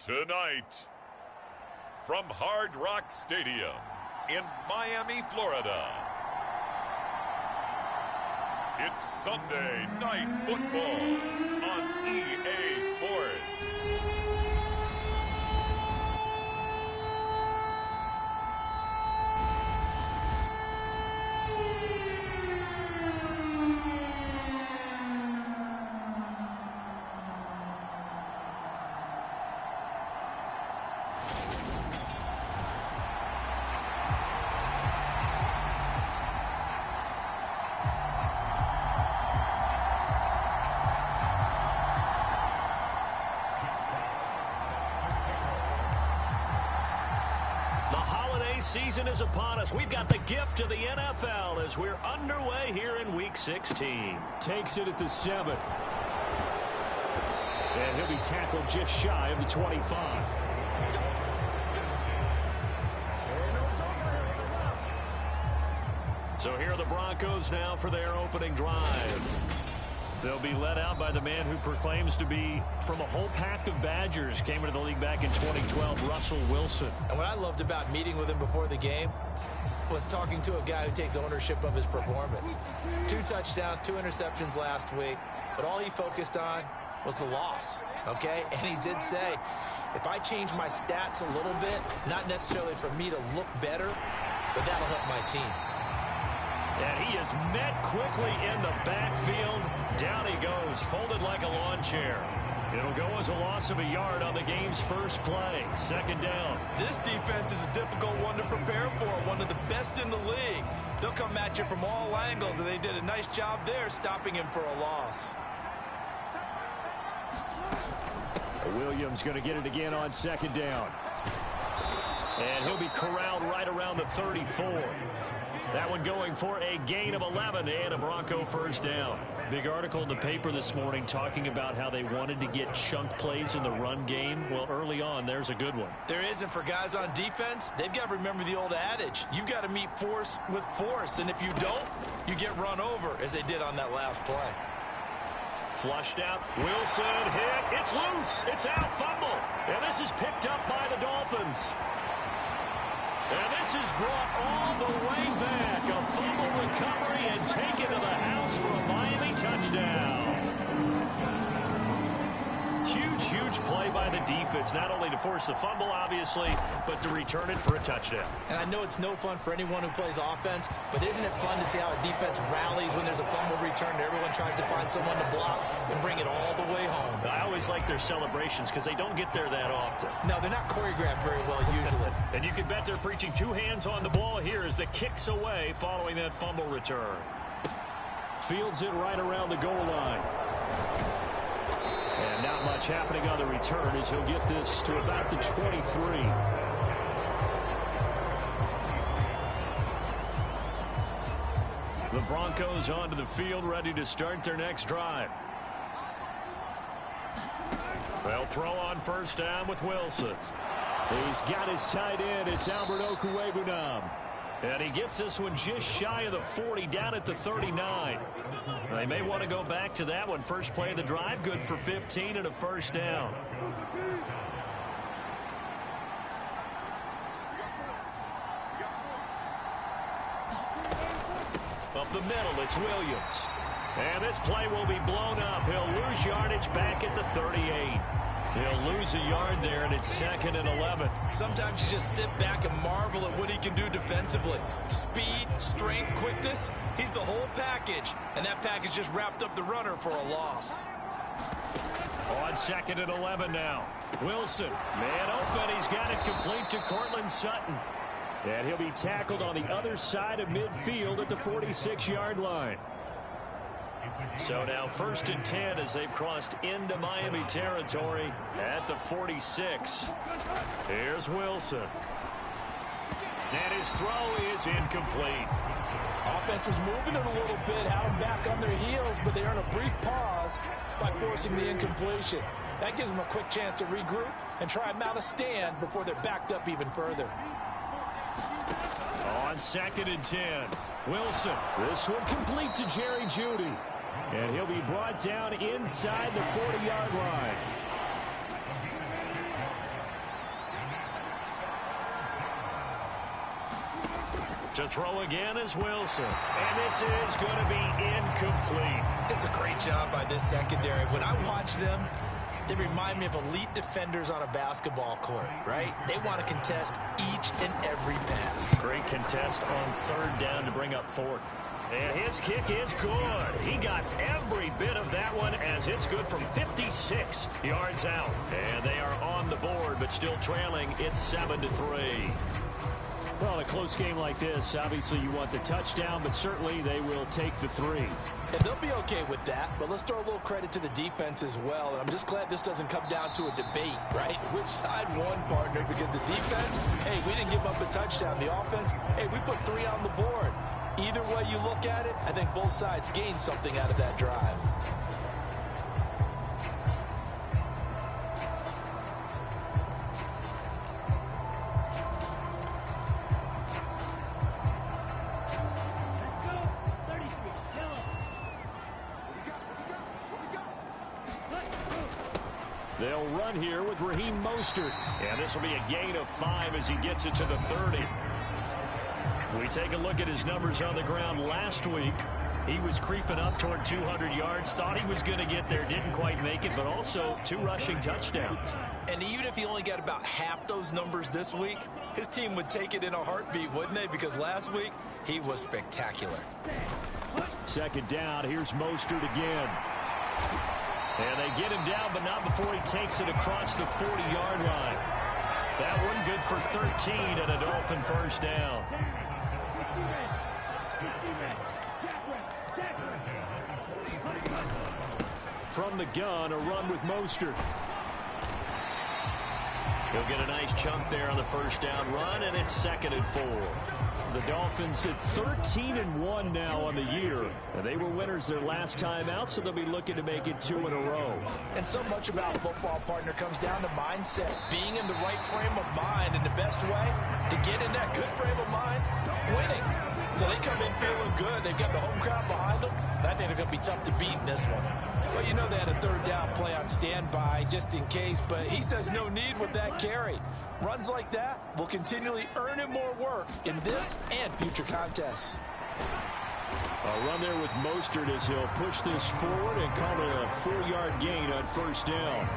Tonight, from Hard Rock Stadium in Miami, Florida, it's Sunday Night Football on EA Sports. Season is upon us. We've got the gift of the NFL as we're underway here in Week 16. Takes it at the 7. And he'll be tackled just shy of the 25. So here are the Broncos now for their opening drive. They'll be led out by the man who proclaims to be from a whole pack of Badgers. Came into the league back in 2012, Russell Wilson. And what I loved about meeting with him before the game was talking to a guy who takes ownership of his performance. 2 touchdowns, 2 interceptions last week, but all he focused on was the loss, okay? And he did say, if I change my stats a little bit, not necessarily for me to look better, but that'll help my team. And he is met quickly in the backfield. Down he goes, folded like a lawn chair. It'll go as a loss of a yard on the game's first play. Second down. This defense is a difficult one to prepare for, one of the best in the league. They'll come at you from all angles, and they did a nice job there stopping him for a loss. Williams going to get it again on second down. And he'll be corralled right around the 34. That one going for a gain of 11 and a Bronco first down. Big article in the paper this morning talking about how they wanted to get chunk plays in the run game. Well, early on, there's a good one. There isn't for guys on defense. They've got to remember the old adage. You've got to meet force with force, and if you don't, you get run over, as they did on that last play. Flushed out. Wilson hit. It's loose. It's out. Fumble. And this is picked up by the Dolphins. And this is brought all the way back. A fumble recovery and taken to the house for a Miami touchdown. Huge play by the defense, not only to force the fumble, obviously, but to return it for a touchdown. And I know it's no fun for anyone who plays offense, but isn't it fun to see how a defense rallies when there's a fumble return and everyone tries to find someone to block and bring it all the way home? I always like their celebrations because they don't get there that often. No, they're not choreographed very well usually. And you can bet they're preaching 2 hands on the ball here as the kick's away following that fumble return. Fields it right around the goal line. And not much happening on the return as he'll get this to about the 23. The Broncos onto the field, ready to start their next drive. They'll throw on first down with Wilson. He's got his tight end. It's Albert Okwuegbunam. And he gets this one just shy of the 40, down at the 39. They may want to go back to that one. First play of the drive, good for 15 and a first down. Up the middle, it's Williams. And this play will be blown up. He'll lose yardage back at the 38. He'll lose a yard there, and it's 2nd and 11. Sometimes you just sit back and marvel at what he can do defensively. Speed, strength, quickness, he's the whole package. And that package just wrapped up the runner for a loss. On 2nd and 11 now. Wilson, man open. He's got it complete to Cortland Sutton. And he'll be tackled on the other side of midfield at the 46-yard line. So now 1st and 10 as they've crossed into Miami territory at the 46. Here's Wilson. And his throw is incomplete. Offense was moving it a little bit, had them back on their heels, but they earn a brief pause by forcing the incompletion. That gives them a quick chance to regroup and try and mount a stand before they're backed up even further. On 2nd and 10, Wilson. This one complete to Jerry Jeudy. And he'll be brought down inside the 40-yard line. To throw again is Wilson. And this is going to be incomplete. It's a great job by this secondary. When I watch them, they remind me of elite defenders on a basketball court, right? They want to contest each and every pass. Great contest on third down to bring up fourth. And his kick is good. He got every bit of that one as it's good from 56 yards out. And they are on the board, but still trailing. It's 7-3. Well, a close game like this, obviously you want the touchdown, but certainly they will take the 3. And they'll be okay with that, but let's throw a little credit to the defense as well. And I'm just glad this doesn't come down to a debate, right? Which side won, partner? Because the defense, hey, we didn't give up a touchdown. The offense, hey, we put 3 on the board. Either way you look at it, I think both sides gained something out of that drive. They'll run here with Raheem Mostert. And this will be a gain of 5 as he gets it to the 30. We take a look at his numbers on the ground last week. He was creeping up toward 200 yards. Thought he was going to get there. Didn't quite make it, but also 2 rushing touchdowns. And even if he only got about half those numbers this week, his team would take it in a heartbeat, wouldn't they? Because last week, he was spectacular. Second down. Here's Mostert again. And they get him down, but not before he takes it across the 40-yard line. That one good for 13 and a Dolphin first down. From the gun, a run with Mostert. He'll get a nice chunk there on the first down run, and it's 2nd and 4. The Dolphins at 13-1 now on the year. And they were winners their last time out, so they'll be looking to make it 2 in a row. And so much about football, partner, comes down to mindset. Being in the right frame of mind, and the best way to get in that good frame of mind, winning. So they come in feeling good. They've got the home crowd behind them. And I think they're going to be tough to beat in this one. Well, you know they had a third down play on standby just in case, but he says no need with that carry. Runs like that will continually earn him more work in this and future contests. A run there with Mostert as he'll push this forward and call it a 4-yard gain on first down.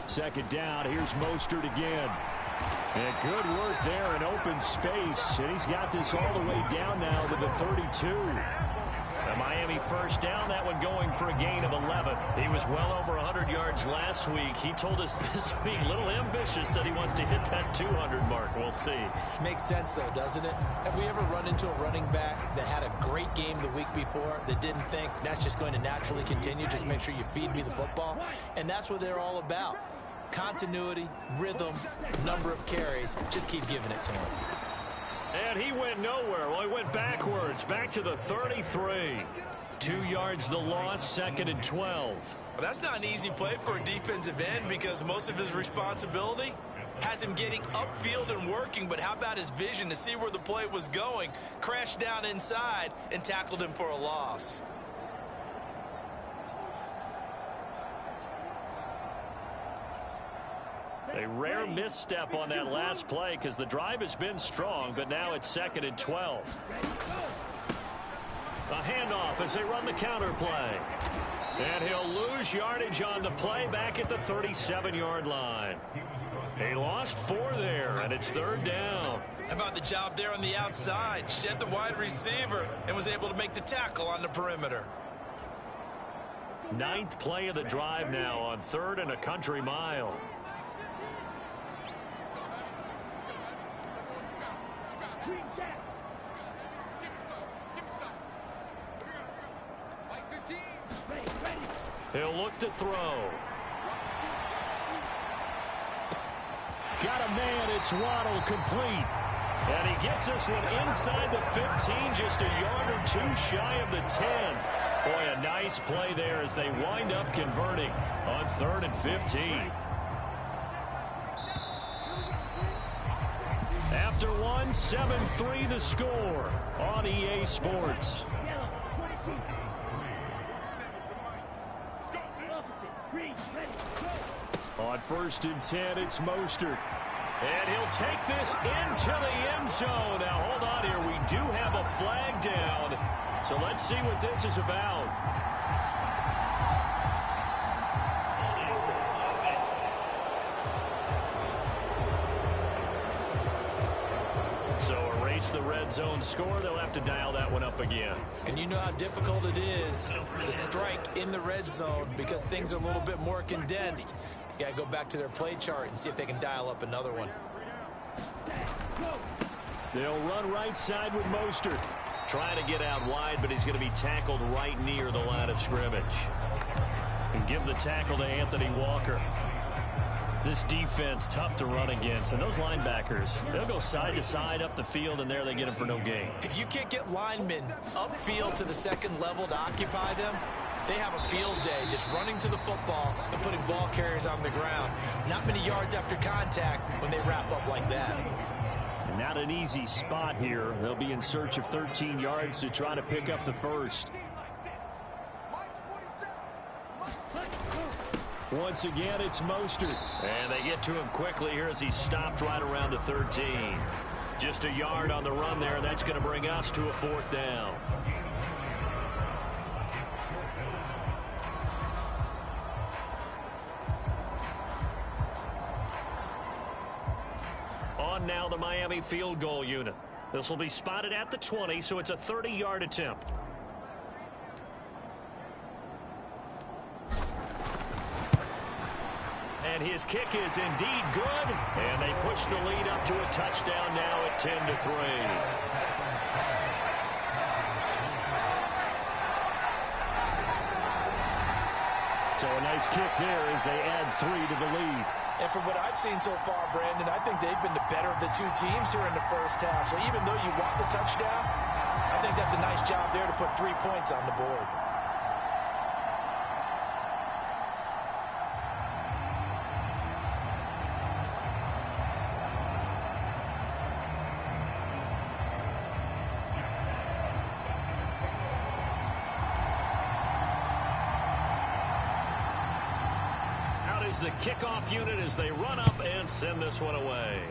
Second down, here's Mostert again. And good work there in open space. And he's got this all the way down now to the 32. The Miami first down, that one going for a gain of 11. He was well over 100 yards last week. He told us this week, a little ambitious, said he wants to hit that 200 mark. We'll see. Makes sense, though, doesn't it? Have we ever run into a running back that had a great game the week before that didn't think that's just going to naturally continue? Just make sure you feed me the football. And that's what they're all about. Continuity, rhythm, number of carries. Just keep giving it to him. And he went nowhere. Well, he went backwards, back to the 33. 2 yards the loss, 2nd and 12. Well, that's not an easy play for a defensive end because most of his responsibility has him getting upfield and working, but how about his vision to see where the play was going, crashed down inside, and tackled him for a loss. A rare misstep on that last play because the drive has been strong, but now it's 2nd and 12. A handoff as they run the counter play. And he'll lose yardage on the play back at the 37-yard line. He lost 4 there, and it's 3rd down. How about the job there on the outside? Shed the wide receiver and was able to make the tackle on the perimeter. 9th play of the drive now on 3rd and a country mile. He'll look to throw. Got a man, it's Waddle, complete. And he gets this one inside the 15, just a yard or two shy of the 10. Boy, a nice play there as they wind up converting on 3rd and 15. After one, 7-3 the score on EA Sports. On 1st and 10, it's Mostert. And he'll take this into the end zone. Now, hold on here. We do have a flag down. So let's see what this is about. So erase the red zone score. They'll have to dial that one up again. And you know how difficult it is to strike in the red zone because things are a little bit more condensed. You got to go back to their play chart and see if they can dial up another one. They'll run right side with Mostert. Trying to get out wide, but he's going to be tackled right near the line of scrimmage. And give the tackle to Anthony Walker. This defense, tough to run against. And those linebackers, they'll go side to side up the field, and there they get them for no gain. If you can't get linemen upfield to the second level to occupy them, they have a field day just running to the football and putting ball carriers on the ground. Not many yards after contact when they wrap up like that. Not an easy spot here. They'll be in search of 13 yards to try to pick up the first. Once again, it's Mostert. And they get to him quickly here as he's stopped right around the 13. Just a yard on the run there, and that's going to bring us to a 4th down. On now the Miami field goal unit. This will be spotted at the 20, so it's a 30-yard attempt. And his kick is indeed good, and they push the lead up to a touchdown now at 10-3. So a nice kick there as they add 3 to the lead. And from what I've seen so far, Brandon, I think they've been the better of the two teams here in the first half. So even though you want the touchdown, I think that's a nice job there to put 3 points on the board. The kickoff unit as they run up and send this one away.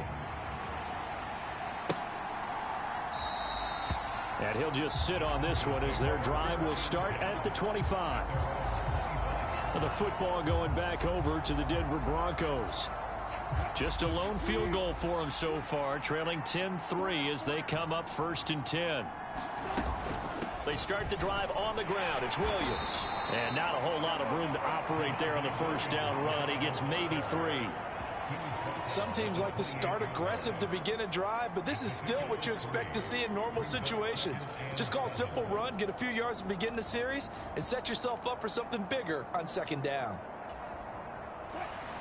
And he'll just sit on this one as their drive will start at the 25. And the football going back over to the Denver Broncos. Just a lone field goal for them so far, trailing 10-3 as they come up 1st and 10. They start the drive on the ground. It's Williams. And not a whole lot of room to operate there on the first down run. He gets maybe 3. Some teams like to start aggressive to begin a drive, but this is still what you expect to see in normal situations. Just call a simple run, get a few yards to begin the series, and set yourself up for something bigger on 2nd down.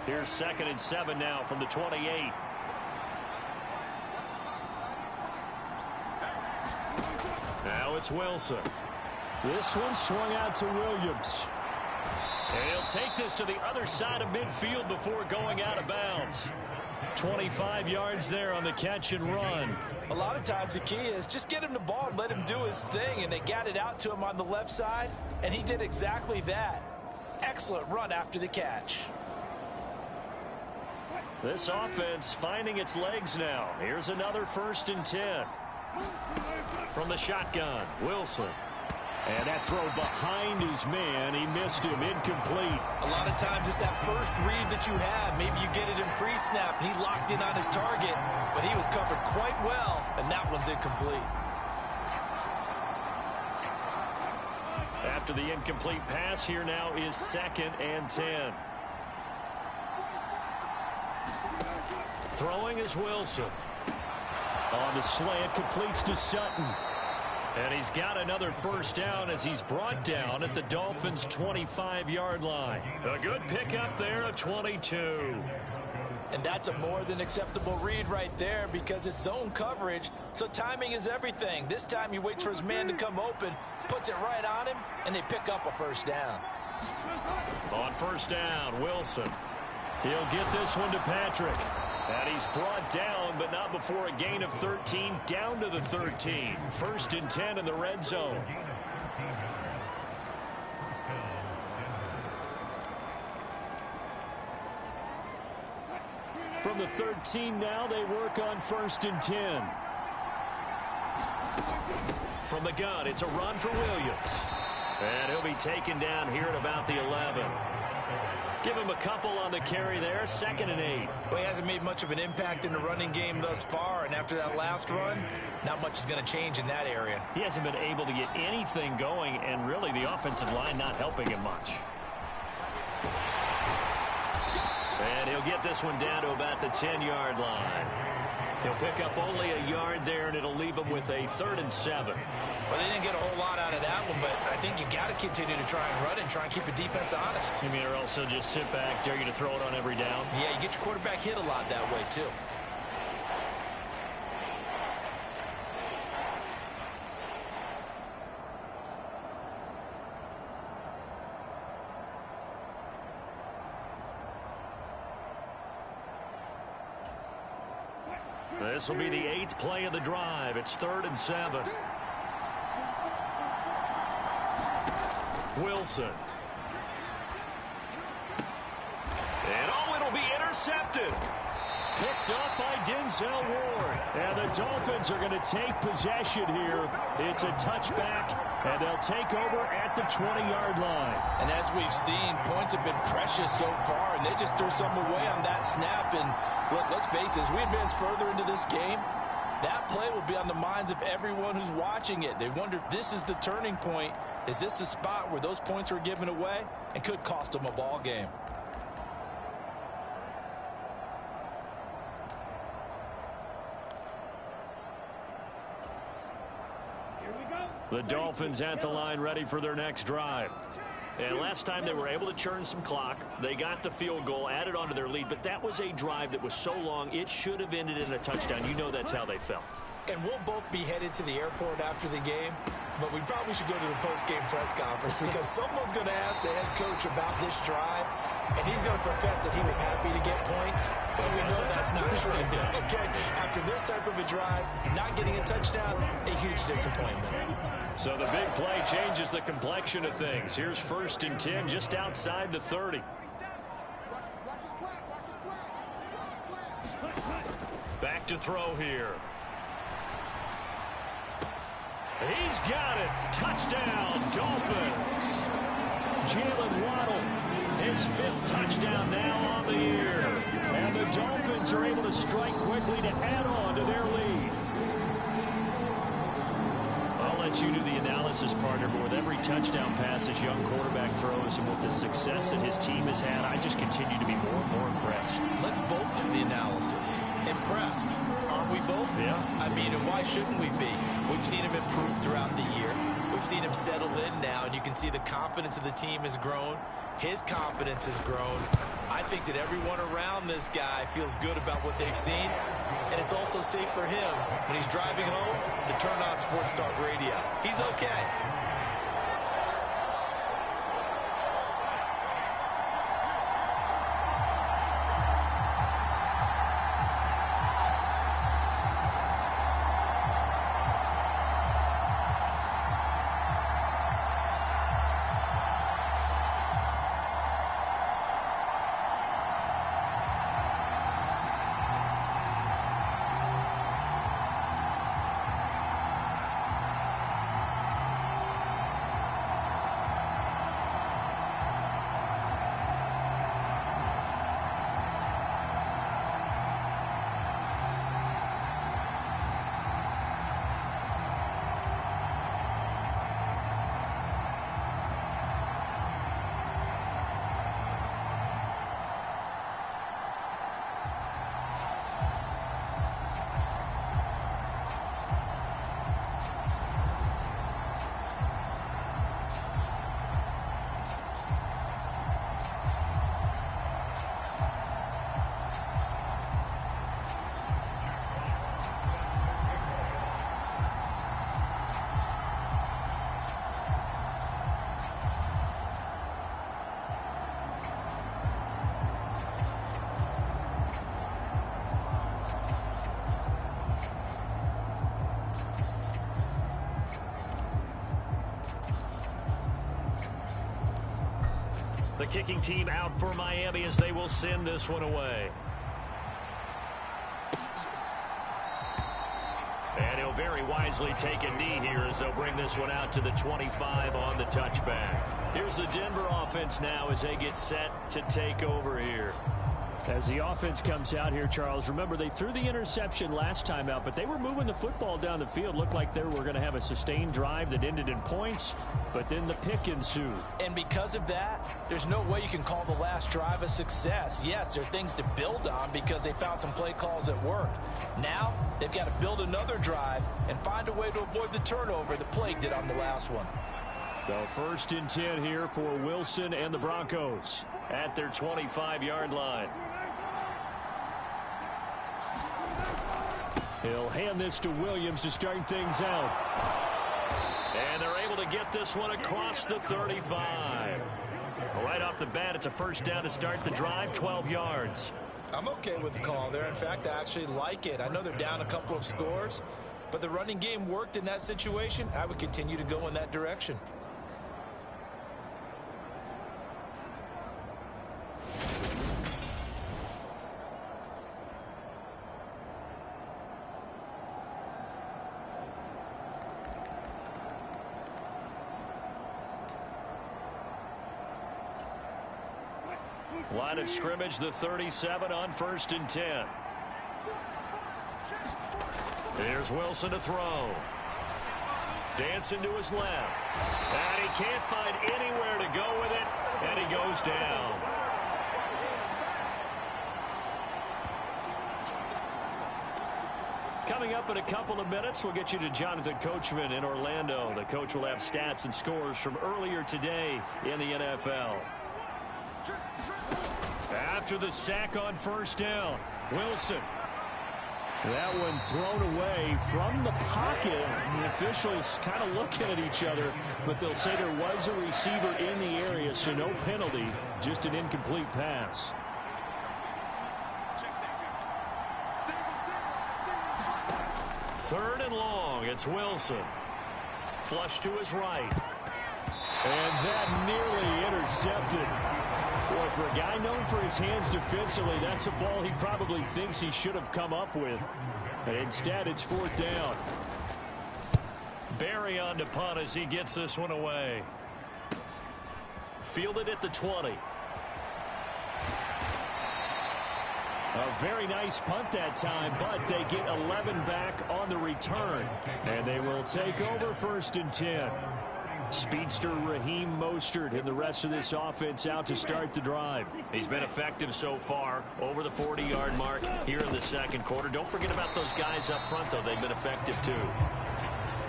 Here's 2nd and 7 now from the 28. Now it's Wilson. This one swung out to Williams. And he'll take this to the other side of midfield before going out of bounds. 25 yards there on the catch and run. A lot of times the key is just get him the ball and let him do his thing, and they got it out to him on the left side, and he did exactly that. Excellent run after the catch. This offense finding its legs now. Here's another 1st and 10. From the shotgun, Wilson. And that throw behind his man. He missed him. Incomplete. A lot of times it's that first read that you have. Maybe you get it in pre-snap. He locked in on his target, but he was covered quite well, and that one's incomplete. After the incomplete pass, here now is 2nd and 10. Throwing is Wilson. On the slant, completes to Sutton. And he's got another first down as he's brought down at the Dolphins' 25-yard line. A good pickup there, a 22. And that's a more than acceptable read right there because it's zone coverage, so timing is everything. This time he waits for his man to come open, puts it right on him, and they pick up a first down. On first down, Wilson. He'll get this one to Patrick. And he's brought down, but not before a gain of 13, down to the 13. First and 10 in the red zone. From the 13 now, they work on first and 10. From the gun, it's a run for Williams. And he'll be taken down here at about the 11. Give him a couple on the carry there, 2nd and 8. Well, he hasn't made much of an impact in the running game thus far, and after that last run, not much is going to change in that area. He hasn't been able to get anything going, and really the offensive line not helping him much. And he'll get this one down to about the 10-yard line. He'll pick up only a yard there, and it'll leave him with a 3rd and 7. Well, they didn't get a whole lot out of that one, but I think you got to continue to try and run and try and keep the defense honest. You mean, or also just sit back, dare you to throw it on every down? Yeah, you get your quarterback hit a lot that way, too. This will be the 8th play of the drive. It's 3rd and 7. Wilson. And it'll be intercepted. Picked up by Denzel Ward. And the Dolphins are going to take possession here. It's a touchback, and they'll take over at the 20-yard line. And as we've seen, points have been precious so far, and they just threw some away on that snap. And look, let's face it, as we advance further into this game, that play will be on the minds of everyone who's watching it. They wonder if this is the turning point. Is this the spot where those points were given away and could cost them a ball game? The Dolphins at the line ready for their next drive. And last time they were able to churn some clock. They got the field goal, added onto their lead, but that was a drive that was so long it should have ended in a touchdown. You know that's how they felt. And we'll both be headed to the airport after the game, but we probably should go to the post-game press conference because someone's going to ask the head coach about this drive, and he's going to profess that he was happy to get points, but we know that's not true. Okay, after this type of a drive, not getting a touchdown, a huge disappointment. So the big play changes the complexion of things. Here's 1st and 10 just outside the 30. Back to throw here. He's got it. Touchdown, Dolphins. Jalen Waddle, his 5th touchdown now on the year. And the Dolphins are able to strike quickly to add on to their lead. I'll let you do the analysis, partner, but with every touchdown pass this young quarterback throws and with the success that his team has had, I just continue to be more and more impressed. Let's both do the analysis. Impressed. Aren't we both? Yeah. I mean, and why shouldn't we be? We've seen him improve throughout the year. We've seen him settle in now, and you can see the confidence of the team has grown. His confidence has grown. I think that everyone around this guy feels good about what they've seen, and it's also safe for him when he's driving home to turn on Sports Talk Radio. He's okay. The kicking team out for Miami as they will send this one away. And he'll very wisely take a knee here as they'll bring this one out to the 25 on the touchback. Here's the Denver offense now as they get set to take over here. As the offense comes out here, Charles, remember they threw the interception last time out, but they were moving the football down the field. Looked like they were going to have a sustained drive that ended in points, but then the pick ensued. And because of that, there's no way you can call the last drive a success. Yes, there are things to build on because they found some play calls that work. Now, they've got to build another drive and find a way to avoid the turnover that plagued it on the last one. So 1st and 10 here for Wilson and the Broncos at their 25-yard line. He'll hand this to Williams to start things out. And they're able to get this one across the 35. Right off the bat, it's a first down to start the drive, 12 yards. I'm okay with the call there. In fact, I actually like it. I know they're down a couple of scores, but the running game worked in that situation. I would continue to go in that direction. Line of scrimmage, the 37 on 1st and 10. Here's Wilson to throw. Dancing to his left. And he can't find anywhere to go with it, and he goes down. Coming up in a couple of minutes, we'll get you to Jonathan Coachman in Orlando. The coach will have stats and scores from earlier today in the NFL. After the sack on 1st down, Wilson. That one thrown away from the pocket. The officials kind of looking at each other, but they'll say there was a receiver in the area, so no penalty, just an incomplete pass. Third and long, it's Wilson. Flush to his right. And that nearly intercepted. Boy, for a guy known for his hands defensively, that's a ball he probably thinks he should have come up with. And instead, it's 4th down. Barry on to punt as he gets this one away. Fielded at the 20. A very nice punt that time, but they get 11 back on the return. And they will take over 1st and 10. Speedster Raheem Mostert and the rest of this offense out to start the drive. He's been effective so far over the 40-yard mark here in the second quarter. Don't forget about those guys up front, though. They've been effective, too.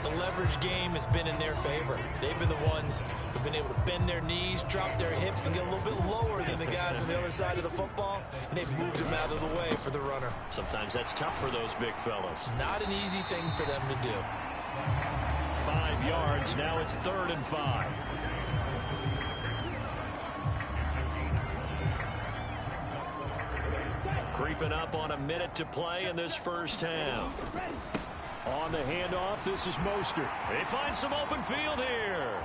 The leverage game has been in their favor. They've been the ones who've been able to bend their knees, drop their hips, and get a little bit lower than the guys on the other side of the football, and they've moved them out of the way for the runner. Sometimes that's tough for those big fellas. Not an easy thing for them to do. 5 yards. Now it's 3rd and 5. Creeping up on a minute to play in this first half. On the handoff, this is Mostert. They find some open field here.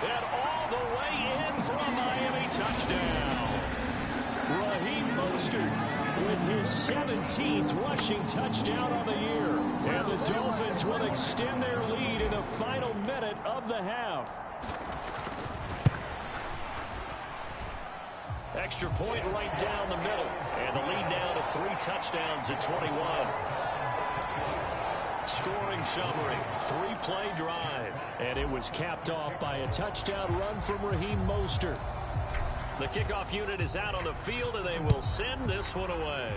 And all the way in for a Miami touchdown. Raheem Mostert with his 17th rushing touchdown on the year. And the Dolphins will extend their lead in the final minute of the half. Extra point right down the middle. And the lead now to 3 touchdowns at 21. Scoring summary, 3-play drive. And it was capped off by a touchdown run from Raheem Mostert. The kickoff unit is out on the field, and they will send this one away.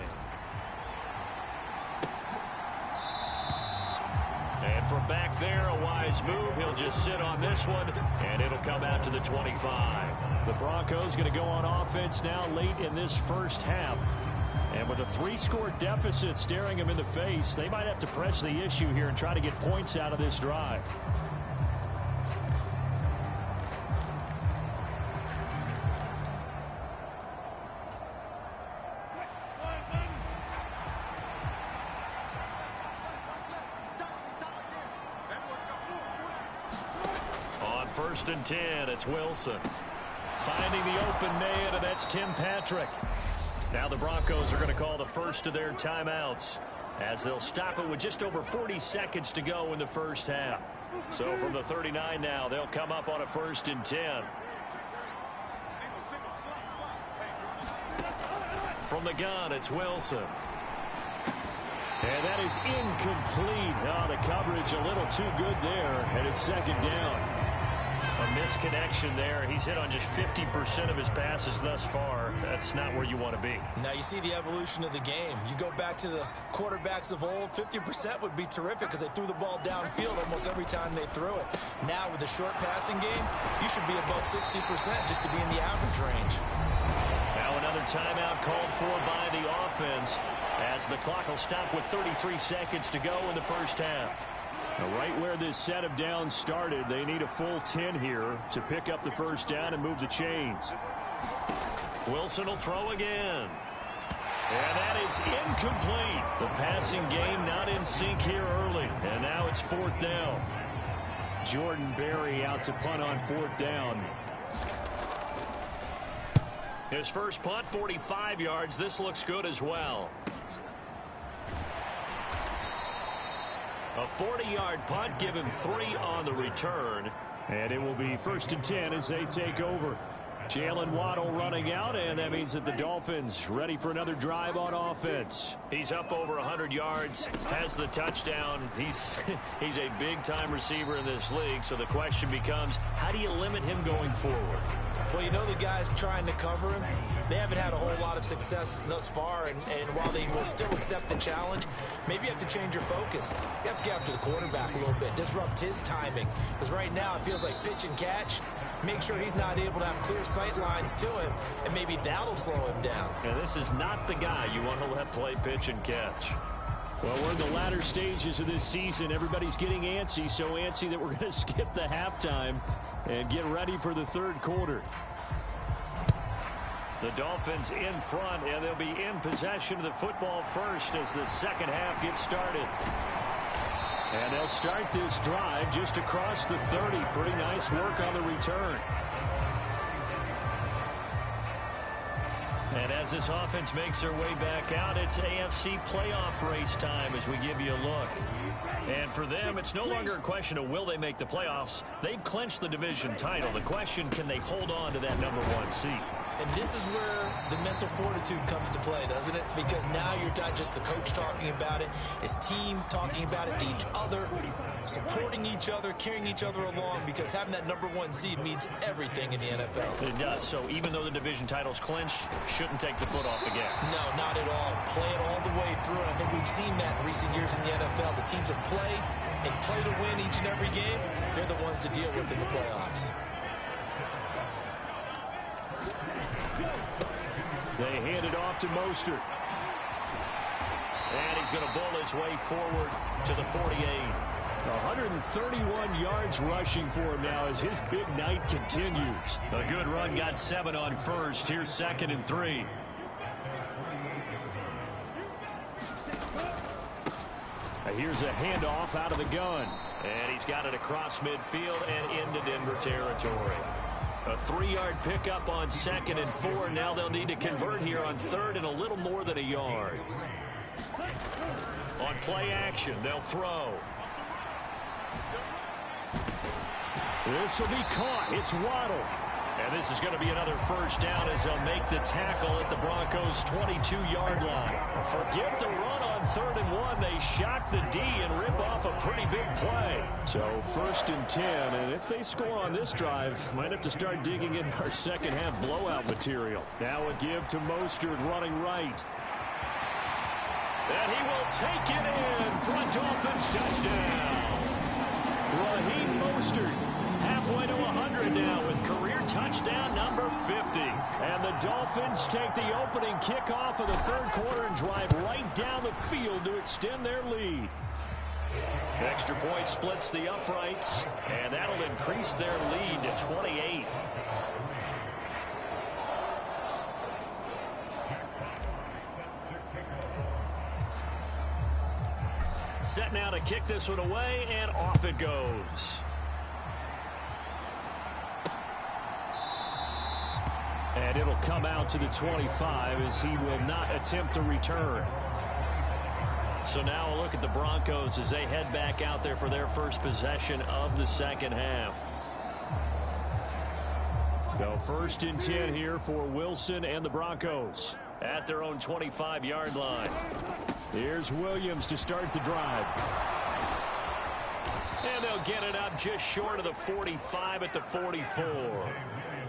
And from back there, a wise move. He'll just sit on this one, and it'll come out to the 25. The Broncos going to go on offense now late in this first half. And with a 3-score deficit staring them in the face, they might have to press the issue here and try to get points out of this drive. first and 10. It's Wilson. Finding the open man, and that's Tim Patrick. Now the Broncos are going to call the first of their timeouts as they'll stop it with just over 40 seconds to go in the first half. So from the 39 now, they'll come up on a first and 10. From the gun, it's Wilson. And that is incomplete. Oh, the coverage a little too good there, and it's second down. A misconnection there. He's hit on just 50% of his passes thus far. That's not where you want to be. Now you see the evolution of the game. You go back to the quarterbacks of old, 50% would be terrific because they threw the ball downfield almost every time they threw it. Now with the short passing game, you should be above 60% just to be in the average range. Now another timeout called for by the offense as the clock will stop with 33 seconds to go in the first half. Now, right where this set of downs started, they need a full 10 here to pick up the first down and move the chains. Wilson will throw again. And that is incomplete. The passing game not in sync here early. And now it's fourth down. Jordan Berry out to punt on fourth down. His first punt, 45 yards. This looks good as well. A 40-yard punt, give him 3 on the return. And it will be first and 10 as they take over. Jalen Waddle running out, and that means that the Dolphins ready for another drive on offense. He's up over 100 yards, has the touchdown. He's a big-time receiver in this league, so the question becomes, how do you limit him going forward? Well, you know the guys trying to cover him, they haven't had a whole lot of success thus far, and while they will still accept the challenge, maybe you have to change your focus. You have to get after the quarterback a little bit, disrupt his timing, because right now it feels like pitch and catch. Make sure he's not able to have clear sight lines to him, and maybe that'll slow him down. And this is not the guy you want to let play pitch and catch. Well, we're in the latter stages of this season. Everybody's getting antsy, so antsy that we're going to skip the halftime and get ready for the third quarter. The Dolphins in front, and they'll be in possession of the football first as the second half gets started. And they'll start this drive just across the 30. Pretty nice work on the return. And as this offense makes their way back out, it's AFC playoff race time as we give you a look. And for them, it's no longer a question of will they make the playoffs. They've clinched the division title. The question, can they hold on to that #1 seed? And this is where the mental fortitude comes to play, doesn't it? Because now you're not just the coach talking about it, his team talking about it to each other, supporting each other, carrying each other along, because having that #1 seed means everything in the NFL. It does. So even though the division title's clinched, shouldn't take the foot off the gas. No, not at all. Play it all the way through. I think we've seen that in recent years in the NFL. The teams that play and play to win each and every game, they're the ones to deal with in the playoffs. They hand it off to Mostert. And he's going to bowl his way forward to the 48. 131 yards rushing for him now as his big night continues. A good run, got 7 on first. Here's 2nd and 3. Here's a handoff out of the gun. And he's got it across midfield and into Denver territory. A 3-yard pickup on 2nd and 4. Now they'll need to convert here on 3rd and a little more than a yard. On play action, they'll throw. This will be caught. It's Waddle. And this is going to be another first down as they'll make the tackle at the Broncos' 22-yard line. Forget the run on 3rd and 1. They shock the D and rip off a pretty big play. So 1st and 10, and if they score on this drive, might have to start digging in our second half blowout material. Now a give to Mostert running right. And he will take it in for a Dolphins touchdown. Raheem Mostert halfway to 100 now with career touchdown number 50. And the Dolphins take the opening kickoff of the third quarter and drive right down the field to extend their lead. Extra point splits the uprights, and that'll increase their lead to 28. Set now to kick this one away, and off it goes. it'll come out to the 25 as he will not attempt a return. So now a look at the Broncos as they head back out there for their first possession of the second half. So 1st and 10 here for Wilson and the Broncos at their own 25-yard line. Here's Williams to start the drive. And they'll get it up just short of the 45 at the 44.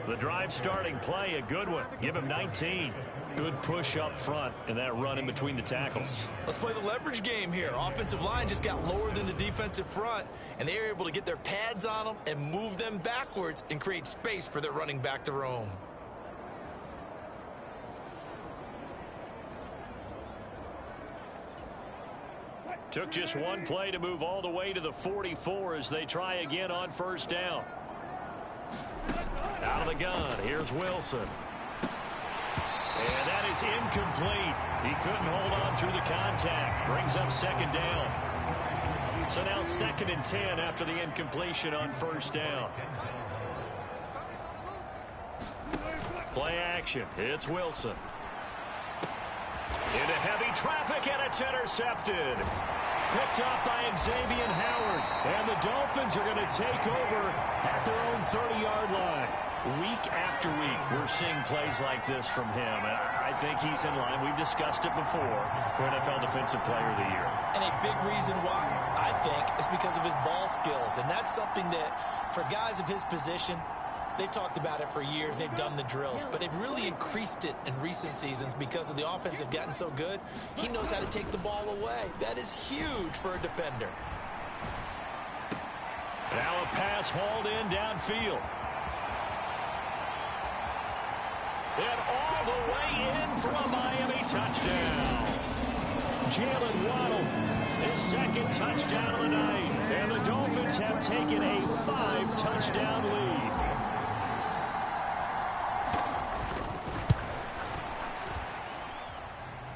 The drive starting play, a good one. Give him 19. Good push up front and that run in between the tackles. Let's play the leverage game here. Offensive line just got lower than the defensive front, and they were able to get their pads on them and move them backwards and create space for their running back to roam. Took just one play to move all the way to the 44 as they try again on 1st down. Out of the gun, here's Wilson. And that is incomplete. He couldn't hold on through the contact. Brings up 2nd down. So now 2nd and 10 after the incompletion on 1st down. Play action. It's Wilson. Into heavy traffic, and it's intercepted. Picked up by Xavier Howard. And the Dolphins are going to take over at their own 30-yard line. Week after week, we're seeing plays like this from him. And I think he's in line. We've discussed it before for NFL Defensive Player of the Year. And a big reason why, I think, is because of his ball skills. And that's something that, for guys of his position, they've talked about it for years. They've done the drills. But they've really increased it in recent seasons because of the offense have gotten so good. He knows how to take the ball away. That is huge for a defender. Now a pass hauled in downfield. And all the way in for a Miami touchdown. Jalen Waddle, his 2nd touchdown of the night. And the Dolphins have taken a 5-touchdown lead.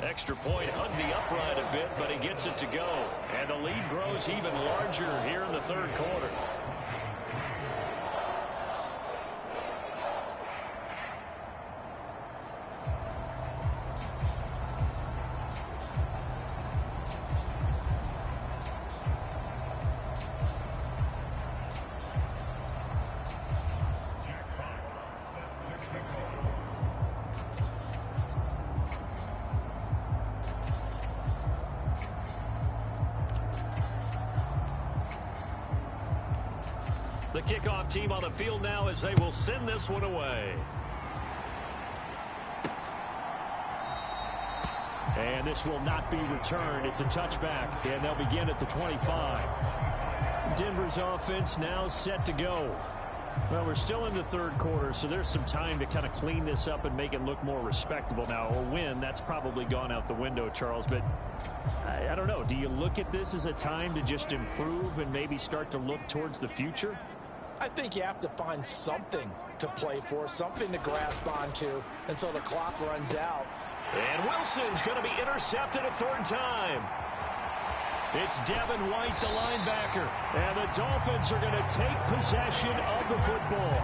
Extra point hugged the upright a bit, but he gets it to go. And the lead grows even larger here in the 3rd quarter. The kickoff team on the field now as they will send this one away. And this will not be returned. It's a touchback, and they'll begin at the 25. Denver's offense now set to go. Well, we're still in the 3rd quarter, so there's some time to kind of clean this up and make it look more respectable. Now, a win, that's probably gone out the window, Charles, but I don't know. Do you look at this as a time to just improve and maybe start to look towards the future? I think you have to find something to play for, something to grasp onto until the clock runs out. And Wilson's going to be intercepted a 3rd time. It's Devin White, the linebacker. And the Dolphins are going to take possession of the football.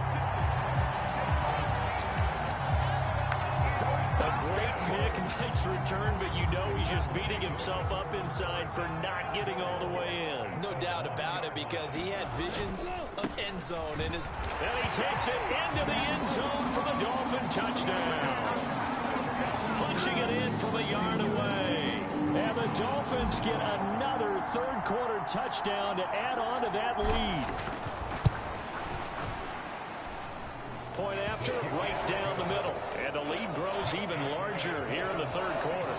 A great pick, nice return, but you know he's just beating himself up inside for not getting all the way in. No doubt about it, because he had visions of end zone in his... And he takes it into the end zone for the Dolphin touchdown. Punching it in from a yard away. And the Dolphins get another 3rd quarter touchdown to add on to that lead. Point after, right down the middle. And the lead grows even larger here in the 3rd quarter.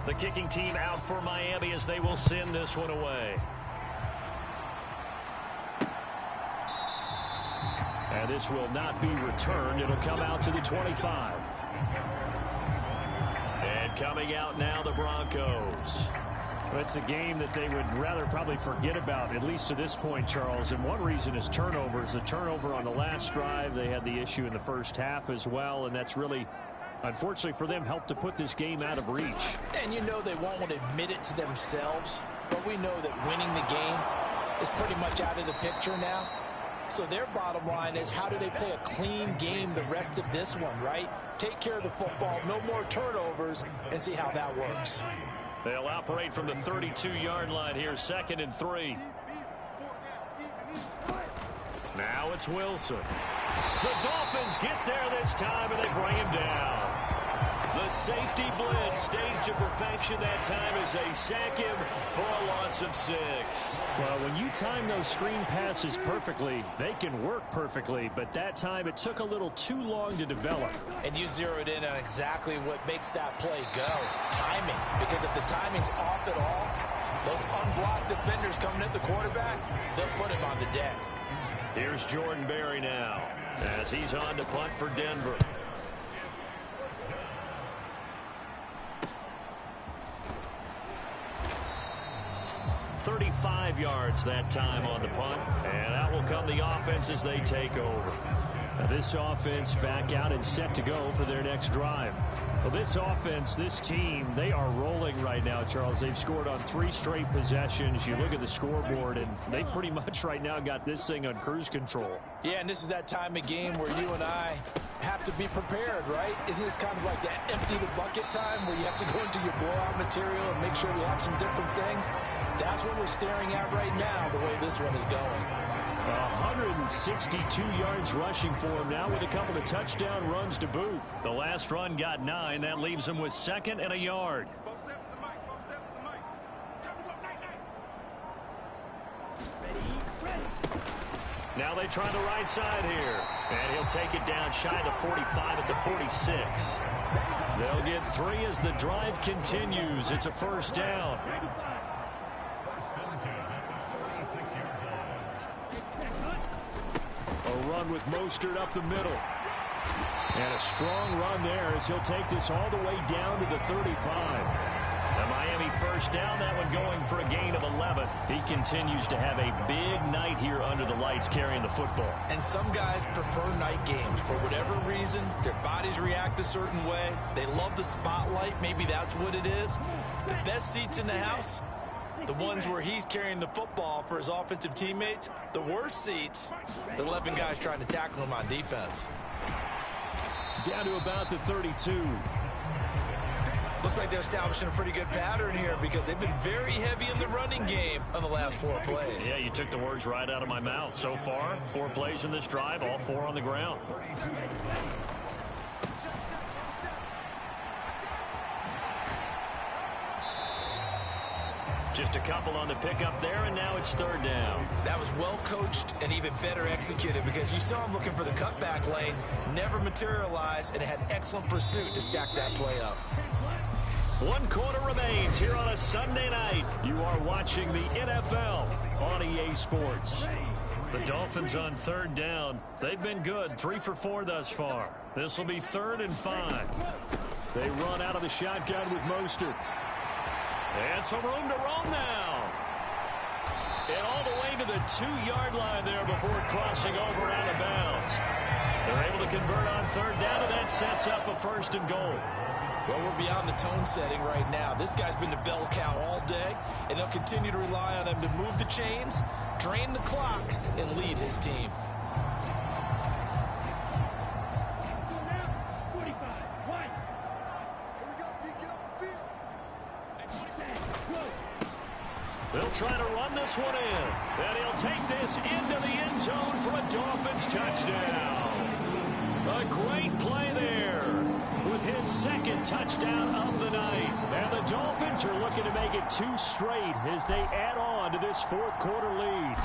The kicking team out for Miami as they will send this one away. And this will not be returned. It'll come out to the 25. And coming out now, the Broncos. It's a game that they would rather probably forget about, at least to this point, Charles. And one reason is turnovers. The turnover on the last drive, they had the issue in the 1st half as well. And that's really, unfortunately for them, helped to put this game out of reach. And you know they won't admit it to themselves, but we know that winning the game is pretty much out of the picture now. So their bottom line is, how do they play a clean game the rest of this one, right? Take care of the football, no more turnovers, and see how that works. They'll operate from the 32-yard line here, 2nd and 3. Now it's Wilson. The Dolphins get there this time, and they bring him down. The safety blitz staged to perfection that time as they sack him for a loss of 6. Well, when you time those screen passes perfectly, they can work perfectly, but that time it took a little too long to develop. And you zeroed in on exactly what makes that play go. Timing. Because if the timing's off at all, those unblocked defenders coming at the quarterback, they'll put him on the deck. Here's Jordan Berry now as he's on to punt for Denver. $35 yards that time on the punt, and out will come the offense as they take over. Now this offense back out and set to go for their next drive. Well, this offense, this team, they are rolling right now, Charles. They've scored on 3 straight possessions. You look at the scoreboard, and they pretty much right now got this thing on cruise control. Yeah, and this is that time of game where you and I have to be prepared, right? Isn't this kind of like that empty the bucket time where you have to go into your blowout material and make sure we have some different things? That's what we're staring at right now, the way this one is going. 162 yards rushing for him now with a couple of touchdown runs to boot. The last run got 9. That leaves him with 2nd and a yard. Now they try the right side here. And he'll take it down shy of the 45 at the 46. They'll get 3 as the drive continues. It's a first down. A run with Mostert up the middle. And a strong run there as he'll take this all the way down to the 35. The Miami first down, that one going for a gain of 11. He continues to have a big night here under the lights carrying the football. And some guys prefer night games. For whatever reason, their bodies react a certain way. They love the spotlight. Maybe that's what it is. The best seats in the house, the ones where he's carrying the football for his offensive teammates. The worst seats, the 11 guys trying to tackle him on defense. Down to about the 32. Looks like they're establishing a pretty good pattern here because they've been very heavy in the running game on the last 4 plays. Yeah, you took the words right out of my mouth. So far, 4 plays in this drive, all 4 on the ground. Just a couple on the pickup there, and now it's 3rd down. That was well coached and even better executed because you saw him looking for the cutback lane, never materialized, and had excellent pursuit to stack that play up. 1 quarter remains here on a Sunday night. You are watching the NFL on EA Sports. The Dolphins on 3rd down. They've been good, 3 for 4 thus far. This will be 3rd and 5. They run out of the shotgun with Mostert. And some room to roam now. And all the way to the 2-yard line there before crossing over out of bounds. They're able to convert on 3rd down, and that sets up a 1st and goal. Well, we're beyond the tone setting right now. This guy's been the bell cow all day, and they'll continue to rely on him to move the chains, drain the clock, and lead his team. They'll try to run this one in. And he'll take this into the end zone for a Dolphins touchdown. A great play there with his 2nd touchdown of the night. And the Dolphins are looking to make it 2 straight as they add on to this 4th quarter lead.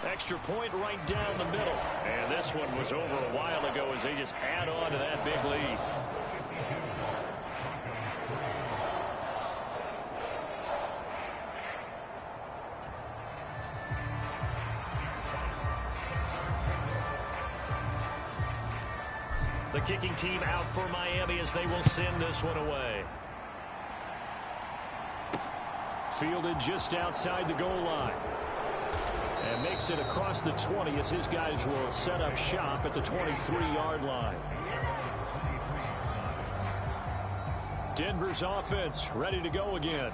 Extra point right down the middle. And this one was over a while ago as they just add on to that big lead. The kicking team out for Miami as they will send this one away. Fielded just outside the goal line. And makes it across the 20 as his guys will set up shop at the 23-yard line. Denver's offense ready to go again.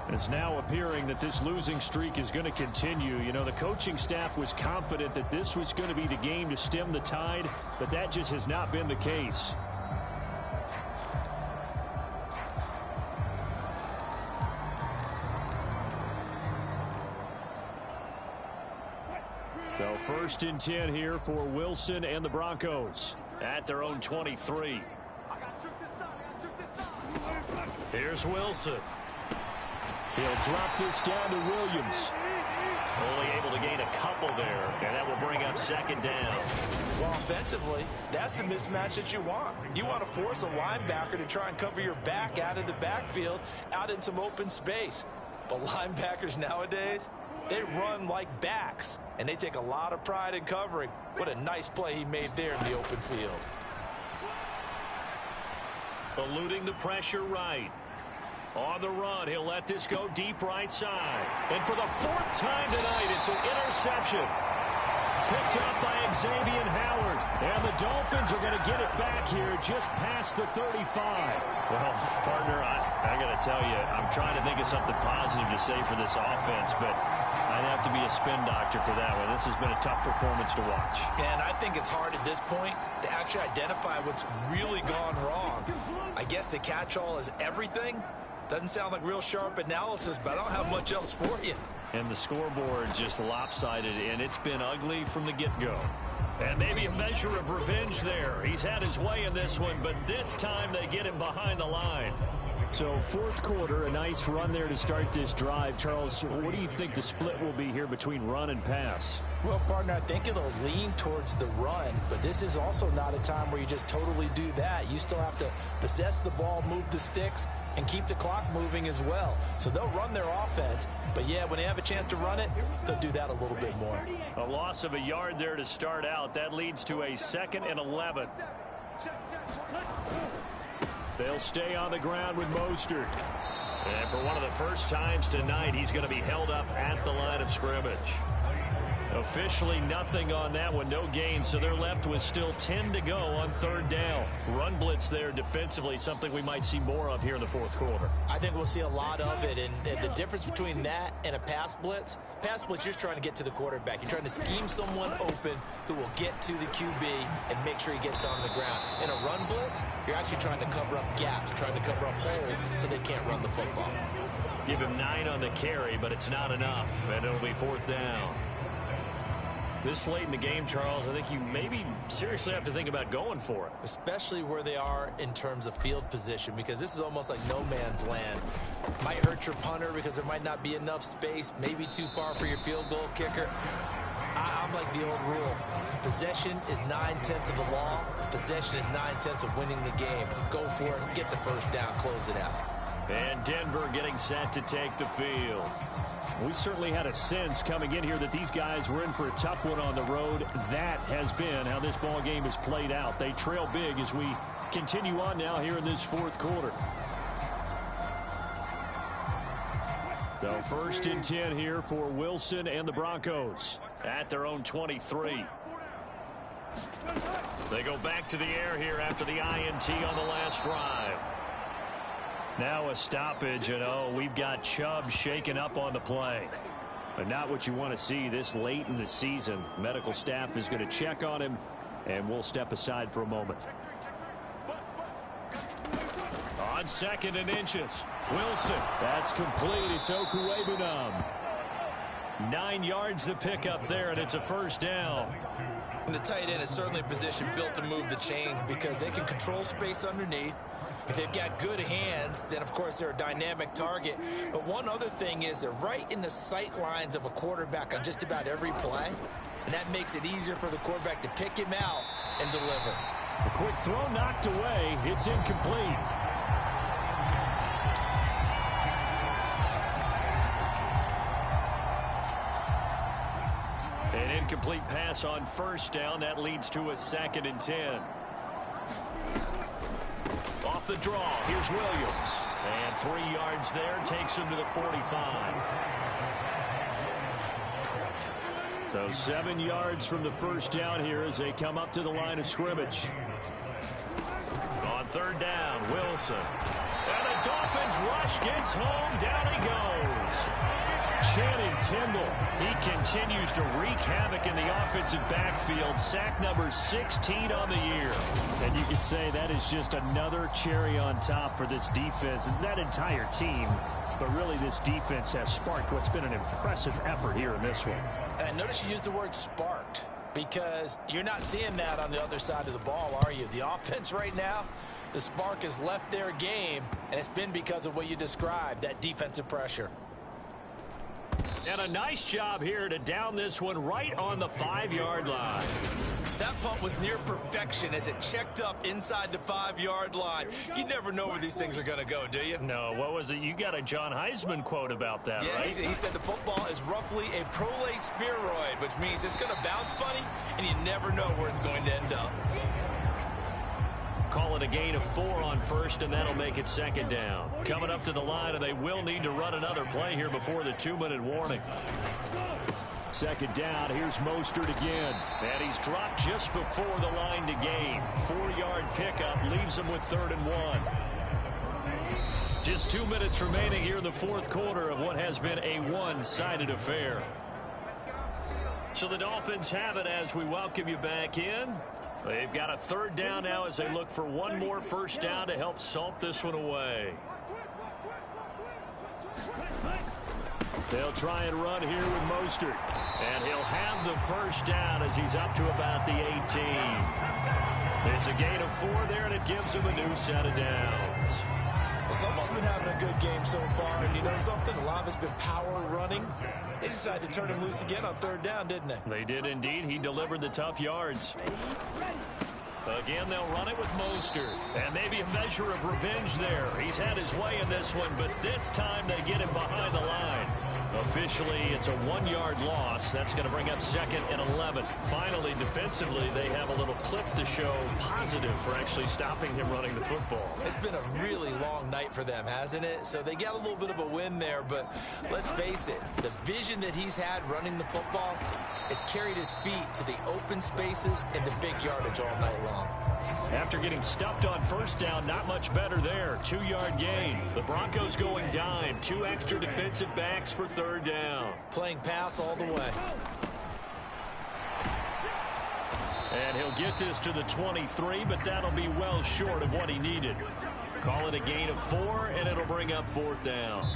It's now appearing that this losing streak is going to continue. You know, the coaching staff was confident that this was going to be the game to stem the tide, but that just has not been the case. So 1st and 10 here for Wilson and the Broncos at their own 23. Here's Wilson. He'll drop this down to Williams. Only able to gain a couple there, and that will bring up 2nd down. Well, offensively, that's the mismatch that you want. You want to force a linebacker to try and cover your back out of the backfield, out in some open space. But linebackers nowadays, they run like backs, and they take a lot of pride in covering. What a nice play he made there in the open field. Eluding the pressure right. On the run, he'll let this go deep right side. And for the 4th time tonight, it's an interception. Picked up by Xavier Howard. And the Dolphins are going to get it back here just past the 35. Well, partner, I got to tell you, I'm trying to think of something positive to say for this offense, but I'd have to be a spin doctor for that one. This has been a tough performance to watch. And I think it's hard at this point to actually identify what's really gone wrong. I guess the catch-all is everything. Doesn't sound like real sharp analysis, but I don't have much else for you. And the scoreboard just lopsided, and it's been ugly from the get-go. And maybe a measure of revenge there. He's had his way in this one, but this time they get him behind the line. So 4th quarter, a nice run there to start this drive. Charles, what do you think the split will be here between run and pass? Well, partner, I think it'll lean towards the run, but this is also not a time where you just totally do that. You still have to possess the ball, move the sticks, and keep the clock moving as well. So they'll run their offense, but yeah, when they have a chance to run it, they'll do that a little bit more. A loss of a yard there to start out. That leads to a 2nd and 11. They'll stay on the ground with Mostert. And for one of the first times tonight, he's going to be held up at the line of scrimmage. Officially nothing on that one, no gain, so they're left with still 10 to go on 3rd down. Run blitz there defensively, something we might see more of here in the 4th quarter. I think we'll see a lot of it, and the difference between that and a pass blitz, you're just trying to get to the quarterback. You're trying to scheme someone open who will get to the QB and make sure he gets on the ground. In a run blitz, you're actually trying to cover up gaps, trying to cover up holes so they can't run the football. Give him 9 on the carry, but it's not enough, and it'll be 4th down. This late in the game, Charles, I think you maybe seriously have to think about going for it. Especially where they are in terms of field position, because this is almost like no man's land. Might hurt your punter because there might not be enough space, maybe too far for your field goal kicker. I'm like the old rule. Possession is 9/10 of the law. Possession is 9/10 of winning the game. Go for it, get the 1st down, close it out. And Denver getting set to take the field. We certainly had a sense coming in here that these guys were in for a tough one on the road. That has been how this ball game has played out. They trail big as we continue on now here in this 4th quarter. So 1st and 10 here for Wilson and the Broncos at their own 23. They go back to the air here after the INT on the last drive. Now a stoppage, and we've got Chubb shaken up on the play. But not what you want to see this late in the season. Medical staff is going to check on him, and we'll step aside for a moment. On 2nd and inches, Wilson. That's complete. It's Okuwebunam. 9 yards to pick up there, and it's a 1st down. And the tight end is certainly a position built to move the chains because they can control space underneath. If they've got good hands, then, of course, they're a dynamic target. But one other thing is they're right in the sight lines of a quarterback on just about every play. And that makes it easier for the quarterback to pick him out and deliver. A quick throw knocked away. It's incomplete. An incomplete pass on 1st down. That leads to a 2nd and 10. Off the draw, here's Williams. And 3 yards there, takes him to the 45. So 7 yards from the 1st down here as they come up to the line of scrimmage. On 3rd down, Wilson. And the Dolphins rush gets home. Down he goes. Channing Tindall, he continues to wreak havoc in the offensive backfield. Sack number 16 on the year. And you could say that is just another cherry on top for this defense and that entire team. But really, this defense has sparked what's been an impressive effort here in this one. And notice you used the word sparked, because you're not seeing that on the other side of the ball, are you? The offense right now, the spark has left their game, and it's been because of what you described, that defensive pressure. And a nice job here to down this one right on the 5-yard line. That punt was near perfection as it checked up inside the 5-yard line. You never know where these things are going to go, do you? No, what was it? You got a John Heisman quote about that, yeah, right? He said the football is roughly a prolate spheroid, which means it's going to bounce funny, and you never know where it's going to end up. Call it a gain of 4 on first, and that'll make it second down. Coming up to the line, and they will need to run another play here before the 2-minute warning. Second down, here's Mostert again. And he's dropped just before the line to gain. 4-yard pickup leaves him with 3rd and 1. Just 2 minutes remaining here in the fourth quarter of what has been a one-sided affair. So the Dolphins have it as we welcome you back in. They've got a 3rd down now as they look for one more first down to help salt this one away. They'll try and run here with Mostert. And he'll have the first down as he's up to about the 18. It's a gain of 4 there, and it gives him a new set of downs. Well, someone's been having a good game so far, and you know something? A lot of it's been power running. They decided to turn him loose again on 3rd down, didn't they? They did indeed. He delivered the tough yards. Again, they'll run it with Mostert. And maybe a measure of revenge there. He's had his way in this one, but this time they get him behind the line. Officially, it's a 1-yard loss. That's going to bring up 2nd and 11. Finally, defensively, they have a little clip to show positive for actually stopping him running the football. It's been a really long night for them, hasn't it? So they got a little bit of a win there, but let's face it, the vision that he's had running the football has carried his feet to the open spaces and to big yardage all night long. After getting stuffed on first down, not much better there. 2-yard gain. The Broncos going dime. 2 extra defensive backs for 3rd down. Playing pass all the way. And he'll get this to the 23, but that'll be well short of what he needed. Call it a gain of 4, and it'll bring up 4th down.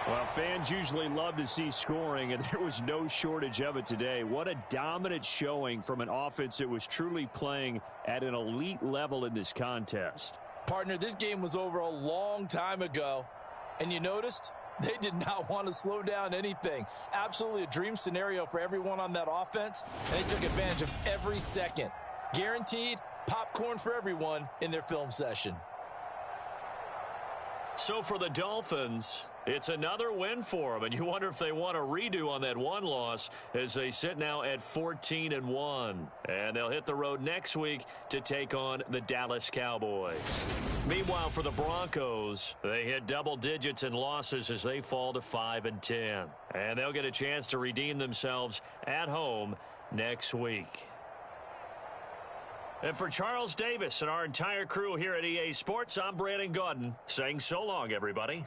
Well, fans usually love to see scoring, and there was no shortage of it today. What a dominant showing from an offense that was truly playing at an elite level in this contest. Partner, this game was over a long time ago, and you noticed they did not want to slow down anything. Absolutely a dream scenario for everyone on that offense, and they took advantage of every second. Guaranteed popcorn for everyone in their film session. So for the Dolphins, it's another win for them, and you wonder if they want a redo on that one loss as they sit now at 14-1. And they'll hit the road next week to take on the Dallas Cowboys. Meanwhile, for the Broncos, they hit double digits in losses as they fall to 5-10. And they'll get a chance to redeem themselves at home next week. And for Charles Davis and our entire crew here at EA Sports, I'm Brandon Gaudin saying so long, everybody.